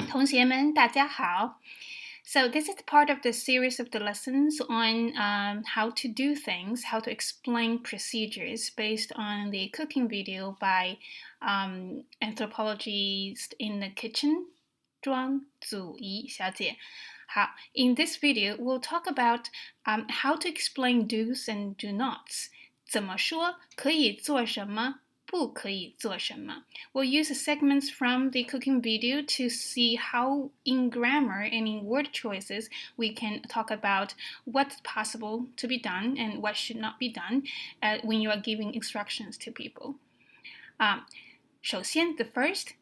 同学们，大家好。So this is part of the series of the lessons on how to do things, how to explain procedures based on the cooking video by anthropologist in the kitchen, 庄祖仪小姐。好, in this video, we'll talk about how to explain do's and do nots. 怎么说可以做什么不可以做什么. We'll use segments from the cooking video to see how in grammar and in word choices we can talk about what's possible to be done and what should not be done when you are giving instructions to people. 首先, the first,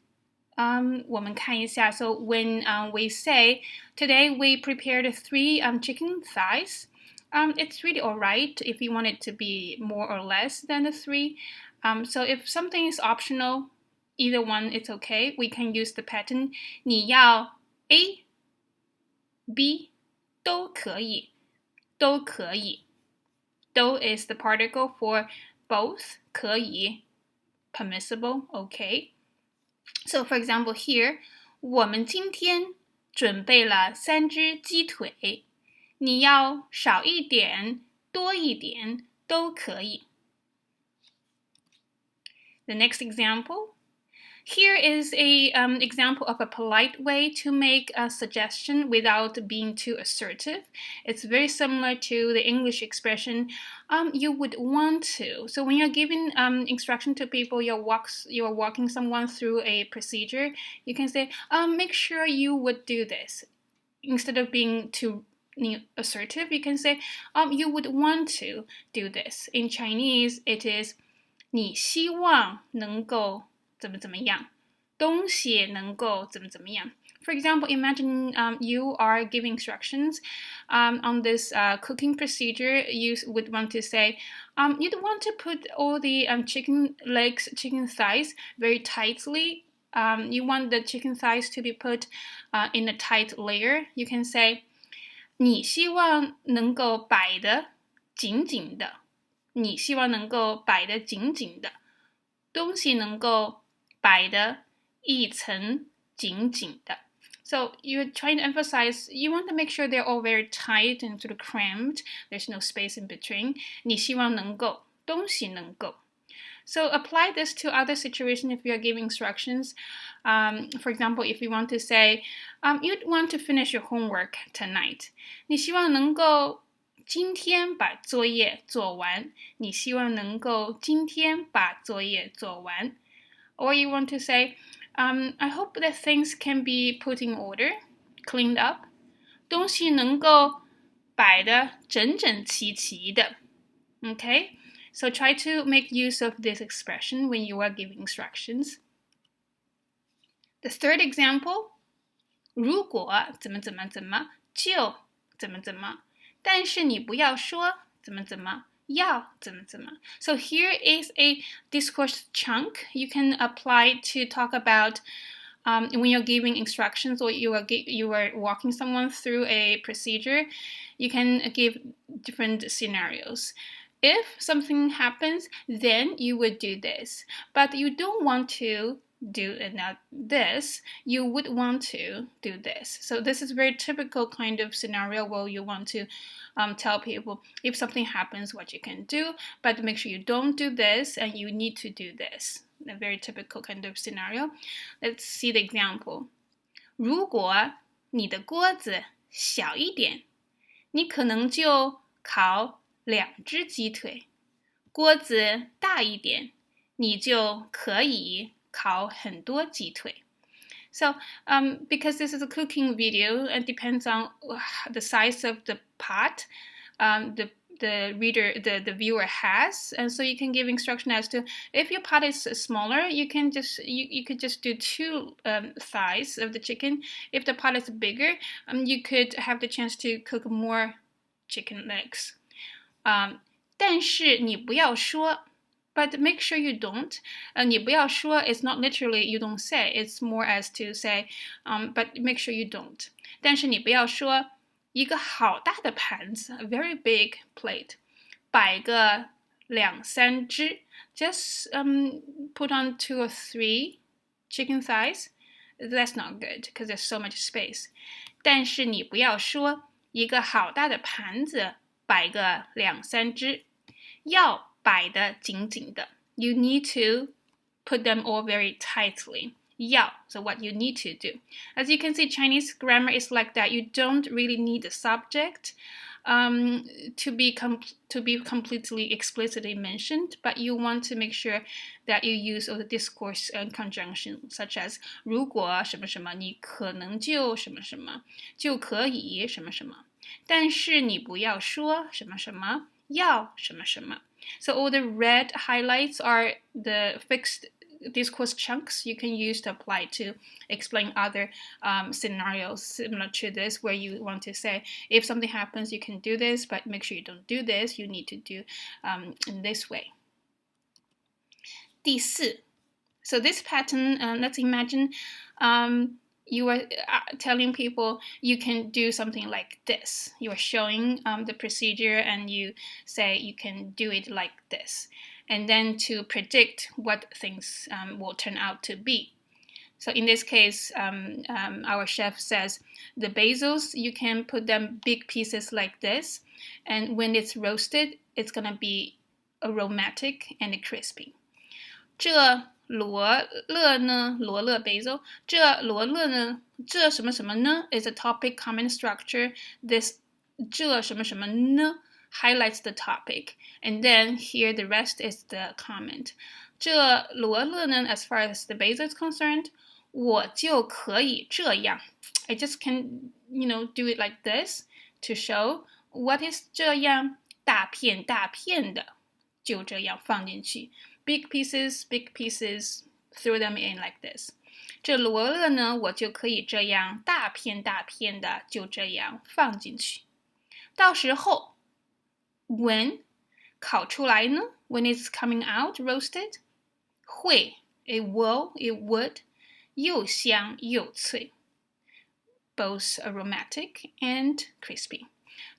我们看一下. So when we say, today we prepared 3 chicken thighs, it's really alright if you want it to be more or less than the 3. So if something is optional, either one it's okay. We can use the pattern 你要 A, B 都可以都可以 Do is the particle for both 可以 permissible, okay. So for example here, 我们今天准备了3只鸡腿，你要少一点多一点都可以。The next example. Here is a example of a polite way to make a suggestion without being too assertive. It's very similar to the English expression, you would want to. So when you're giving instruction to people, you're walking someone through a procedure, you can say, make sure you would do this. Instead of being too assertive, you can say, you would want to do this. In Chinese, it is 你希望能够怎么怎么样，东西能够怎么怎么样。For example, imagine you are giving instructions on this cooking procedure. You would want to say, you'd want to put all the chicken legs, chicken thighs very tightly. You want the chicken thighs to be put in a tight layer. You can say, 你希望能够摆得紧紧的。你希望能够摆得紧紧的，东西能够摆得一层紧紧的。So you're trying to emphasize, you want to make sure they're all very tight and sort of crammed. There's no space in between. 你希望能够，东西能够。So apply this to other situations if you're giving instructions. For example, if you want to say, you'd want to finish your homework tonight. 你希望能够今天把作业做完，你希望能够今天把作业做完。Or you want to say, I hope that things can be put in order, cleaned up. 东西能够摆得整整齐齐的。Okay? So try to make use of this expression when you are giving instructions. The third example, 如果怎么怎么怎么，就怎么怎么。但是你不要说怎么怎么，要怎么怎么。So here is a discourse chunk you can apply to talk about when you're giving instructions or you are walking someone through a procedure. You can give different scenarios. If something happens, then you would do this. But you don't want to do this, you would want to do this. So this is a very typical kind of scenario where you want to tell people if something happens what you can do, but make sure you don't do this and you need to do this. A very typical kind of scenario. Let's see the example. 如果你的锅子小一点，你可能就烤2只鸡腿。锅子大一点，你就可以烤很多鸡腿。So, because this is a cooking video, it depends on the size of the pot the viewer has, and so you can give instruction as to if your pot is smaller, you can just you could just do 2 thighs of the chicken. If the pot is bigger, you could have the chance to cook more chicken legs. 但是你不要说。But make sure you don't. 你不要说 is not literally you don't say. It's more as to say, but make sure you don't. 但是你不要说一个好大的盘子 a very big plate. 摆个2、3只 Just put on 2 or 3 chicken thighs That's not good because there's so much space. 但是你不要说一个好大的盘子摆个2-3只，要摆得紧紧的。You need to put them all very tightly. 要 so what you need to do. As you can see, Chinese grammar is like that. You don't really need the subject to be completely explicitly mentioned, but you want to make sure that you use all the discourse and conjunction, such as 如果什么什么，你可能就什么什么，就可以什么什么。但是你不要说什么什么，要什么什么。So all the red highlights are the fixed discourse chunks you can use to apply to explain other scenarios similar to this, where you want to say, if something happens, you can do this, but make sure you don't do this. You need to do in this way. 第四, so this pattern, let's imagine you are telling people you can do something like this. You are showing the procedure and you say you can do it like this. And then to predict what things will turn out to be. So in this case, our chef says the basils, you can put them big pieces like this. And when it's roasted, it's going to be aromatic and crispy. 这罗勒呢，罗勒 basil. 这罗勒呢，这什么什么呢 is a topic comment structure. This 这什么什么呢 highlights the topic. And then here the rest is the comment. 这罗勒呢 as far as the basil is concerned, 我就可以这样. I just can, do it like this to show what is 这样大片大片的就这样放进去. Big pieces, throw them in like this. 这罗勒呢，我就可以这样大片大片的就这样放进去。到时候 when 烤出来呢 when it's coming out roasted 会 it will, it would 又香又脆 both aromatic and crispy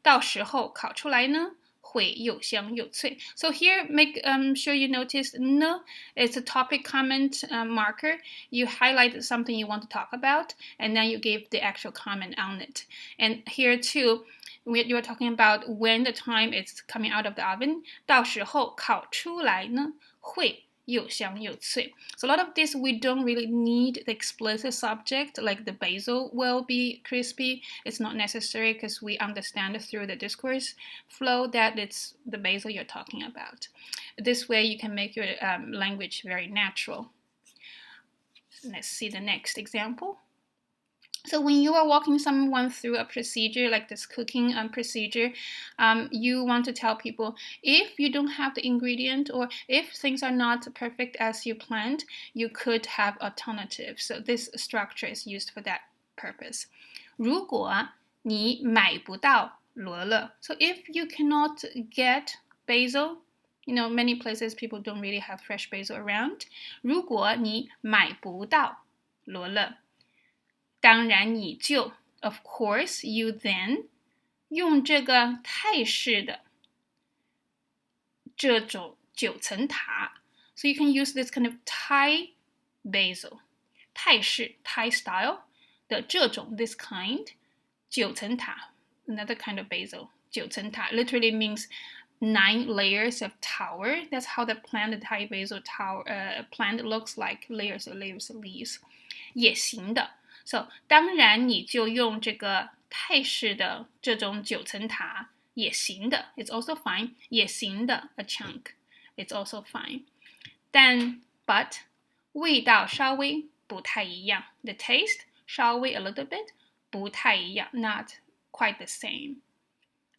到时候烤出来呢会又香又脆 so here make sure you notice no it's a topic comment marker you highlight something you want to talk about and then you give the actual comment on it and here too you're talking about when the time it's coming out of the oven 到时候烤出来呢会又香又脆 so a lot of this we don't really need the explicit subject like the basil will be crispy it's not necessary because we understand through the discourse flow that it's the basil you're talking about this way you can make your language very natural let's see the next example So when you are walking someone through a procedure like this cooking procedure, you want to tell people if you don't have the ingredient or if things are not perfect as you planned, you could have alternatives. So this structure is used for that purpose. 如果你买不到罗勒, so if you cannot get basil, many places people don't really have fresh basil around. 如果你买不到罗勒当然你就 of course you then 用这个泰式的这种9层塔 so you can use this kind of Thai basil 泰式 Thai style 的这种 this kind 9层塔 another kind of basil 9层塔 literally means 9 layers of tower that's how the Thai basil tower plant looks like layers of leaves 也行的So 当然你就用这个泰式的这种9层塔也行的 It's also fine 也行的 a chunk It's also fine 但 but 味道稍微不太一样 The taste 稍微 a little bit 不太一样 Not quite the same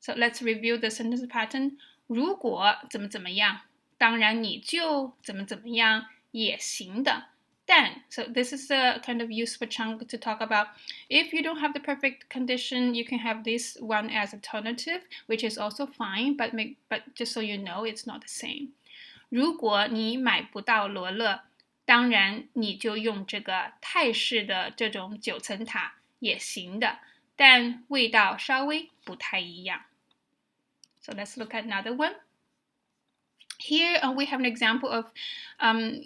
So let's review the sentence pattern 如果怎么怎么样当然你就怎么怎么样也行的Then, so this is a kind of useful chunk to talk about. If you don't have the perfect condition, you can have this one as alternative, which is also fine, but just so you know, it's not the same. 如果你买不到罗勒，当然你就用这个泰式的这种9层塔也行的，但味道稍微不太一样。So let's look at another one. Here we have an example of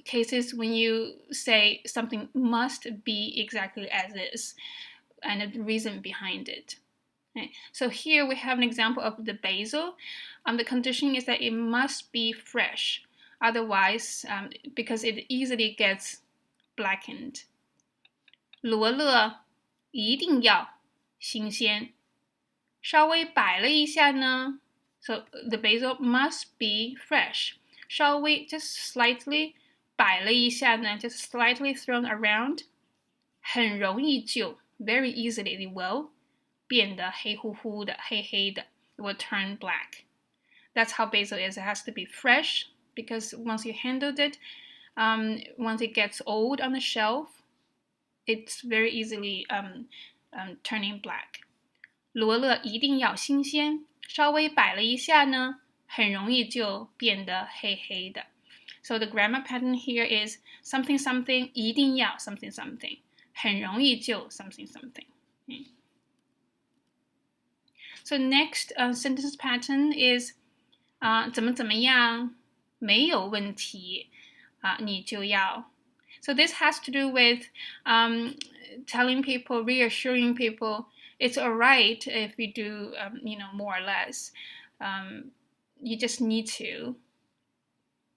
cases when you say something must be exactly as is, and the reason behind it. Okay. So here we have an example of the basil. The condition is that it must be fresh, otherwise, because it easily gets blackened. 罗勒一定要新鲜，稍微摆了一下呢。So the basil must be fresh. 稍微 just slightly 摆了一下呢 just slightly thrown around. 很容易就 very easily it will 变得黑乎乎的黑黑的 it will turn black. That's how basil is. It has to be fresh because once you handled it, once it gets old on the shelf, it's very easily turning black. 罗勒一定要新鲜，稍微摆了一下呢，很容易就变得黑黑的。So the grammar pattern here is something something 一定要 something something 很容易就 something something. Okay. So next sentence pattern is 怎么怎么样没有问题你就要。So this has to do with telling people, reassuring people it's all right if you do, more or less. You just need to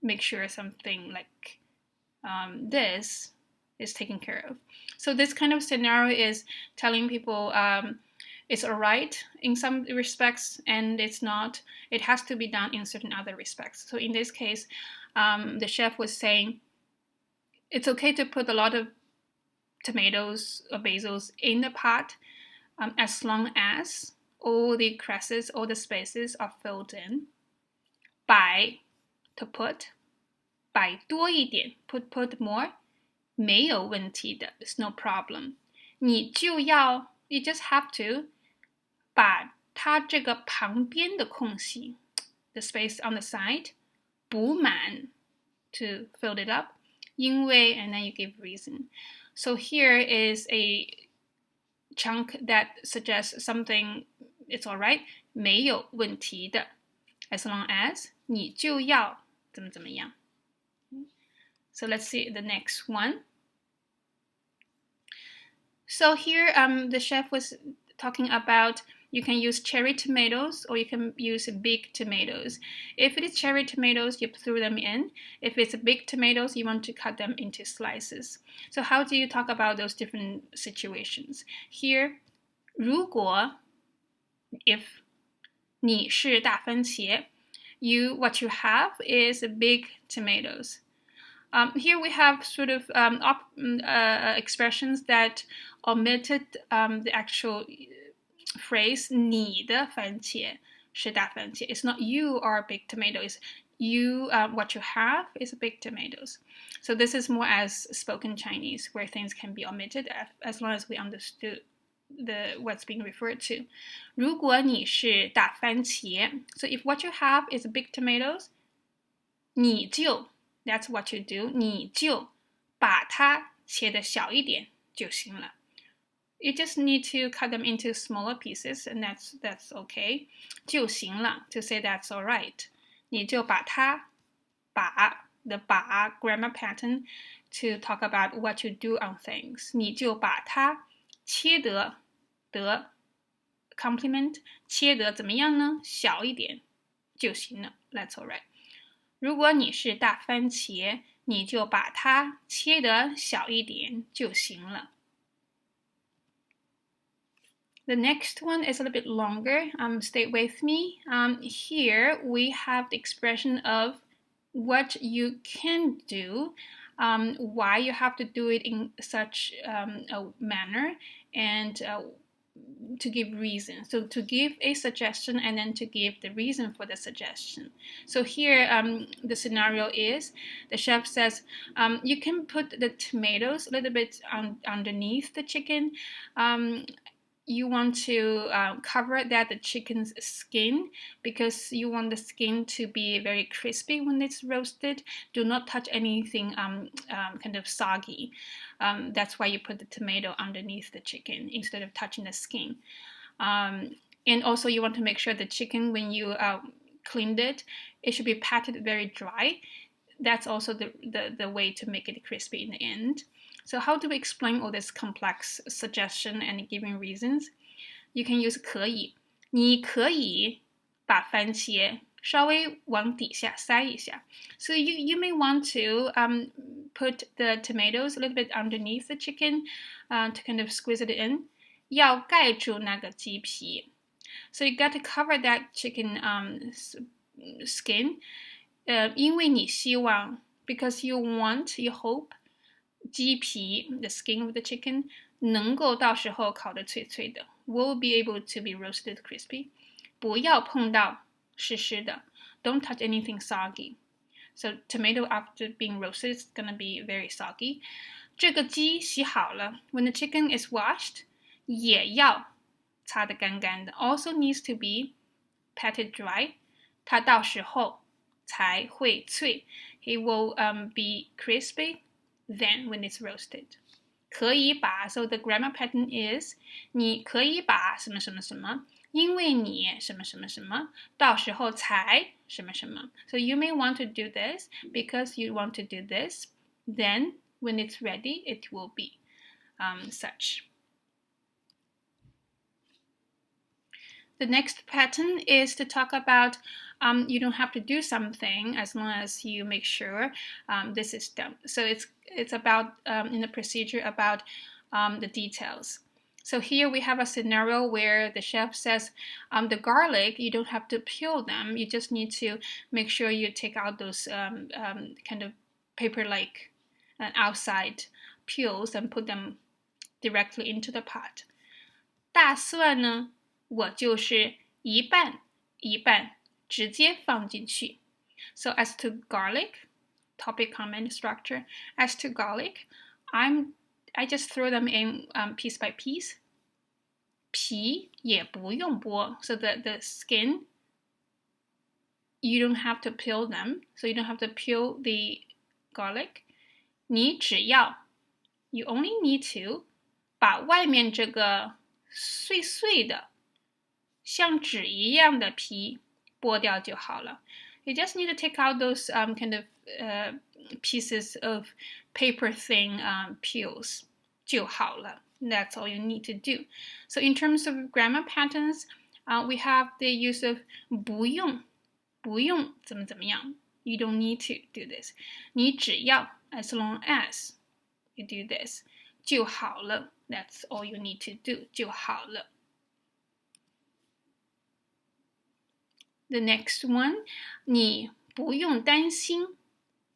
make sure something like this is taken care of. So this kind of scenario is telling people it's all right in some respects and it's not. It has to be done in certain other respects. So in this case, the chef was saying it's okay to put a lot of tomatoes or basils in the pot as long as all the cresses, all the spaces are filled in. 摆 to put, 摆多一点 put more, 没有问题的 it's no problem. 你就要 you just have to 把它这个旁边的空隙 the space on the side 补满 to fill it up. 因为 and then you give reason. So here is a chunk that suggests something it's all right 没有问题的 as long as 你就要怎么怎么样。So let's see the next one. So here the chef was talking about you can use cherry tomatoes or you can use big tomatoes. If it is cherry tomatoes, you throw them in. If it's big tomatoes, you want to cut them into slices. So how do you talk about those different situations? Here, 如果 if 你是大番茄 what you have is big tomatoes. Here we have sort of expressions that omitted the actual phrase 你的番茄是大番茄. It's not you are big tomatoes. You, what you have is big tomatoes. So this is more as spoken Chinese, where things can be omitted as long as we understood what's being referred to. 如果你是大番茄 so if what you have is big tomatoes, 你就 that's what you do. 你就把它切得小一点就行了。You just need to cut them into smaller pieces, and that's okay. 就行了 to say that's all right. 你就把它把 the 把 grammar pattern to talk about what you do on things. 你就把它切得 complement 切得怎么样呢？小一点就行了。That's all right. 如果你是大番茄，你就把它切得小一点就行了。The next one is a little bit longer. Stay with me. Here we have the expression of what you can do, why you have to do it in such a manner, and to give reason. So to give a suggestion and then to give the reason for the suggestion. So here the scenario is the chef says you can put the tomatoes a little bit underneath the chicken. You want to cover the chicken's skin because you want the skin to be very crispy when it's roasted. Do not touch anything kind of soggy. That's why you put the tomato underneath the chicken instead of touching the skin. And also you want to make sure the chicken, when you cleaned it, it should be patted very dry. That's also the way to make it crispy in the end. So how do we explain all this complex suggestion and giving reasons? You can use 可以，你可以把番茄稍微往底下塞一下。So you may want to put the tomatoes a little bit underneath the chicken to kind of squeeze it in. 要盖住那个鸡皮。So you got to cover that chicken skin. 因为你希望 because you hope 鸡皮 the skin of the chicken 能够到时候烤得脆脆的 will be able to be roasted crispy. 不要碰到湿湿的 don't touch anything soggy. So tomato after being roasted is gonna be very soggy. 这个鸡洗好了 when the chicken is washed 也要擦得干干的 also needs to be patted dry. 它到时候才会脆 It will be crispy then when it's roasted. 可以把 so the grammar pattern is 你可以把什么什么什么因为你什么什么什么到时候才什么什么 So you may want to do this because you want to do this then when it's ready it will be such. The next pattern is to talk about you don't have to do something as long as you make sure this is done. So it's about in the procedure about the details. So here we have a scenario where the chef says the garlic, you don't have to peel them. You just need to make sure you take out those kind of paper-like outside peels and put them directly into the pot. 大蒜呢我就是一半一半直接放进去 So as to garlic, topic comment structure. As to garlic, I just throw them in piece by piece. 皮也不用剥 So the skin, you don't have to peel them. So you don't have to peel the garlic. 你只要 You only need to 把外面这个碎碎的像纸一样的皮剥掉就好了 You just need to take out those kind of pieces of paper thin peels 就好了 That's all you need to do. So in terms of grammar patterns, we have the use of 不用怎么怎么样 You don't need to do this. 你只要 as long as you do this 就好了 That's all you need to do 就好了The next one, 你不用担心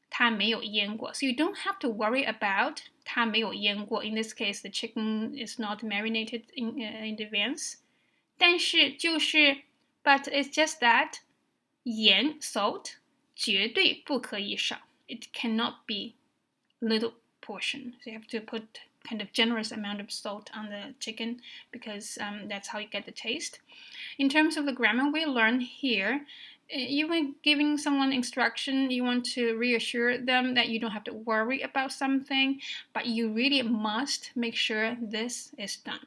它没有腌过 So you don't have to worry about 它没有腌过 In this case, the chicken is not marinated in advance. 但是就是 But it's just that 盐 salt 绝对不可以少 It cannot be little portion. So you have to put kind of generous amount of salt on the chicken because that's how you get the taste. In terms of the grammar we learn here, you are giving someone instruction, you want to reassure them that you don't have to worry about something, but you really must make sure this is done.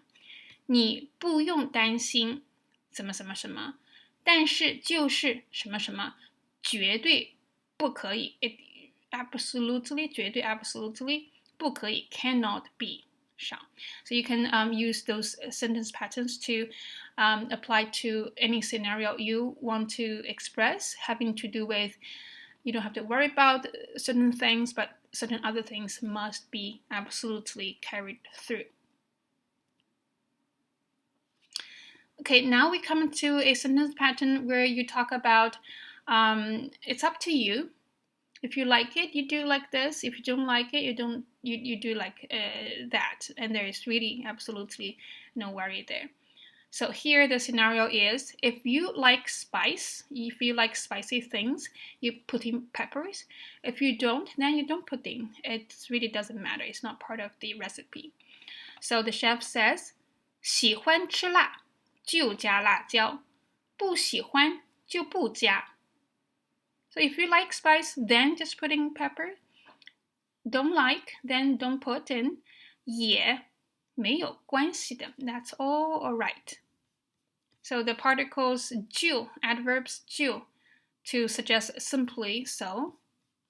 你不用担心什么什么什么，但是就是什么什么绝对不可以 It absolutely 绝对 absolutely 不可以 cannot be 少 So you can use those sentence patterns to apply to any scenario you want to express having to do with you don't have to worry about certain things but certain other things must be absolutely carried through. Okay, now we come to a sentence pattern where you talk about it's up to you. If you like it, you do like this. If you don't like it, you do like that. And there is really absolutely no worry there. So here the scenario is if you like spice, if you like spicy things, you put in peppers. If you don't, then you don't put in. It really doesn't matter. It's not part of the recipe. So the chef says, 喜欢吃辣就加辣椒，不喜欢就不加。So if you like spice, then just put in pepper. Don't like, then don't put in. 也没有关系的 That's all alright. So the particles 就 adverbs 就 to suggest simply so.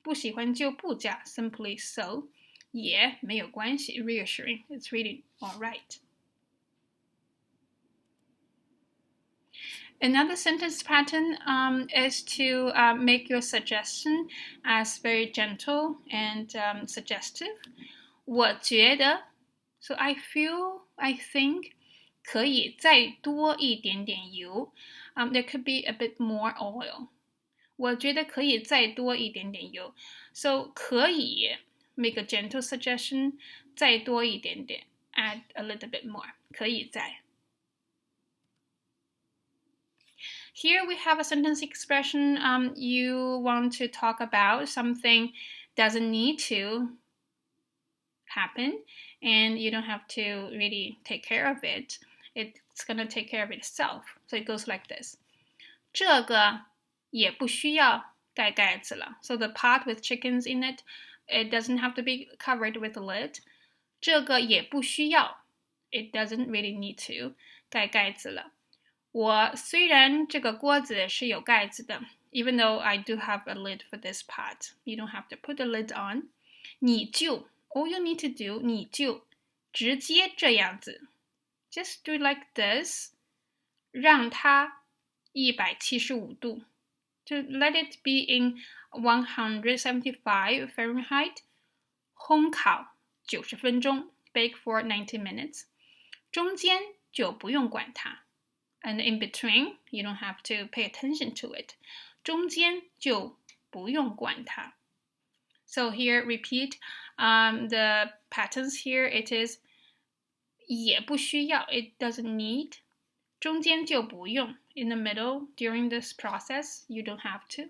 不喜欢就不加 simply so. 也没有关系 reassuring. It's really all right. Another sentence pattern is to make your suggestion as very gentle and suggestive. 我觉得 so I feel, I think 可以再多一点点油 there could be a bit more oil. 我觉得可以再多一点点油 so 可以 make a gentle suggestion 再多一点点 add a little bit more 可以再Here we have a sentence expression. You want to talk about something doesn't need to happen, and you don't have to really take care of it. It's gonna take care of itself. So it goes like this. 这个也不需要盖盖子了. So the pot with chickens in it, it doesn't have to be covered with a lid. 这个也不需要. It doesn't really need to 盖盖子了。我虽然这个锅子是有盖子的 even though I do have a lid for this pot, you don't have to put the lid on. 你就 all you need to do 你就直接这样子 just do it like this 让它175度 to let it be in 175 Fahrenheit 烘烤90分钟 bake for 90 minutes 中间就不用管它And in between, you don't have to pay attention to it. 中间就不用管它. So here, repeat the patterns here. It is 也不需要, it doesn't need. 中间就不用. In the middle, during this process, you don't have to.